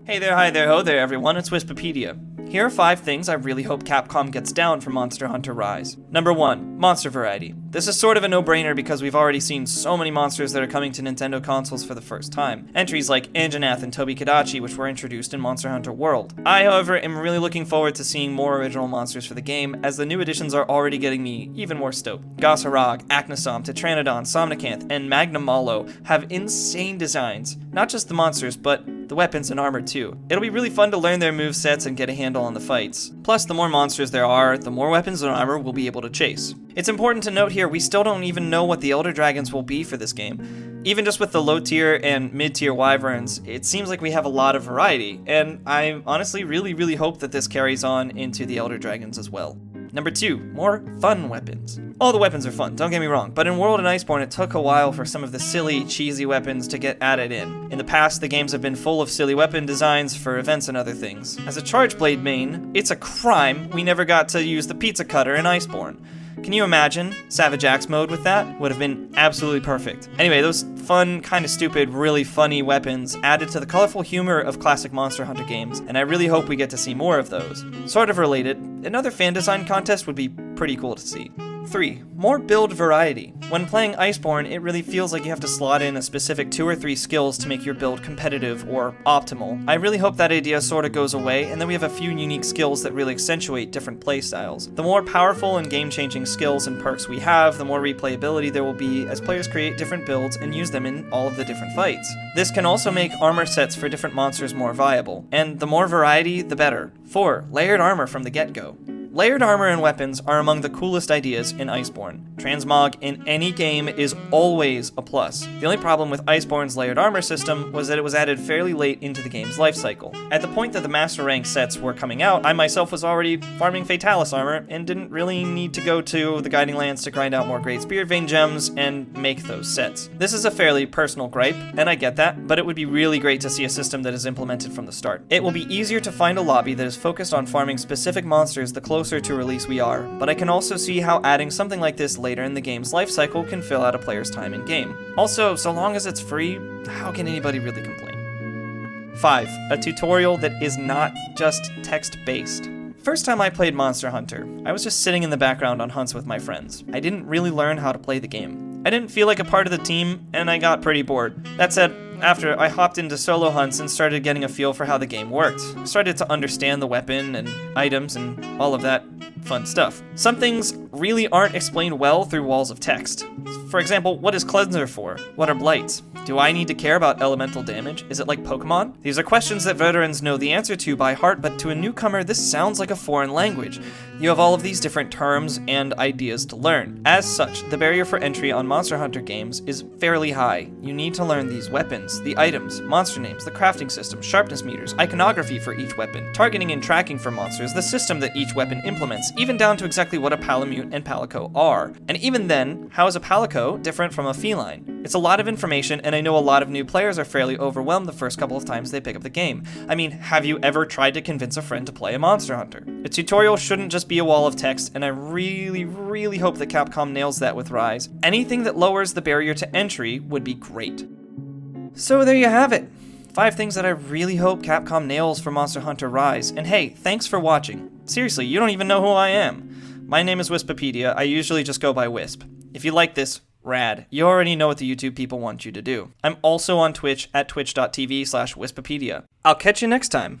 Hey there, hi there, ho there everyone, it's Wispipedia. Here are 5 things I really hope Capcom gets down for Monster Hunter Rise. Number 1, monster variety. This is sort of a no-brainer because we've already seen so many monsters that are coming to Nintendo consoles for the first time. Entries like Anjanath and Tobi-Kadachi, which were introduced in Monster Hunter World. I, however, am really looking forward to seeing more original monsters for the game, as the new additions are already getting me even more stoked. Gossarag, Acnosom, Tetranodon, Somnicanth, and Magnum Malo have insane designs. Not just the monsters, but the weapons and armor too. It'll be really fun to learn their movesets and get a handle on the fights. Plus, the more monsters there are, the more weapons and armor we'll be able to chase. It's important to note here, we still don't even know what the Elder Dragons will be for this game. Even just with the low tier and mid tier wyverns, it seems like we have a lot of variety, and I honestly really hope that this carries on into the Elder Dragons as well. Number 2, more fun weapons. All the weapons are fun, don't get me wrong, but in World and Iceborne it took a while for some of the silly, cheesy weapons to get added in. In the past, the games have been full of silly weapon designs for events and other things. As a Charge Blade main, it's a crime we never got to use the pizza cutter in Iceborne. Can you imagine Savage Axe mode with that? Would have been absolutely perfect. Anyway, those fun, kinda stupid, really funny weapons added to the colorful humor of classic Monster Hunter games, and I really hope we get to see more of those. Sort of related, another fan design contest would be pretty cool to see. 3, more build variety. When playing Iceborne, it really feels like you have to slot in a specific 2 or 3 skills to make your build competitive or optimal. I really hope that idea sorta goes away, and then we have a few unique skills that really accentuate different playstyles. The more powerful and game-changing skills and perks we have, the more replayability there will be as players create different builds and use them in all of the different fights. This can also make armor sets for different monsters more viable, and the more variety, the better. 4, layered armor from the get-go. Layered armor and weapons are among the coolest ideas in Iceborne. Transmog in any game is always a plus. The only problem with Iceborne's layered armor system was that it was added fairly late into the game's life cycle. At the point that the Master Rank sets were coming out, I myself was already farming Fatalis armor and didn't really need to go to the Guiding Lands to grind out more Great Spirit Vein gems and make those sets. This is a fairly personal gripe, and I get that, but it would be really great to see a system that is implemented from the start. It will be easier to find a lobby that is focused on farming specific monsters the closer to release we are, but I can also see how adding something like this later in the game's life cycle can fill out a player's time in game. Also, so long as it's free, how can anybody really complain? 5, a tutorial that is not just text-based. First time I played Monster Hunter, I was just sitting in the background on hunts with my friends. I didn't really learn how to play the game. I didn't feel like a part of the team, and I got pretty bored. That said, after I hopped into solo hunts and started getting a feel for how the game worked, I started to understand the weapon and items and all of that fun stuff. Some things really aren't explained well through walls of text. For example, what is Cleanser for? What are Blights? Do I need to care about elemental damage? Is it like Pokemon? These are questions that veterans know the answer to by heart, but to a newcomer, this sounds like a foreign language. You have all of these different terms and ideas to learn. As such, the barrier for entry on Monster Hunter games is fairly high. You need to learn these weapons, the items, monster names, the crafting system, sharpness meters, iconography for each weapon, targeting and tracking for monsters, the system that each weapon implements, even down to exactly what a Palamute and Palico are. And even then, how is a Palico different from a feline? It's a lot of information, and I know a lot of new players are fairly overwhelmed the first couple of times they pick up the game. I mean, have you ever tried to convince a friend to play a Monster Hunter? A tutorial shouldn't just be a wall of text, and I really hope that Capcom nails that with Rise. Anything that lowers the barrier to entry would be great. So there you have it. 5 things that I really hope Capcom nails for Monster Hunter Rise. And hey, thanks for watching. Seriously, you don't even know who I am. My name is Wispipedia. I usually just go by Wisp. If you like this, rad. You already know what the YouTube people want you to do. I'm also on Twitch at twitch.tv/Wispipedia. I'll catch you next time.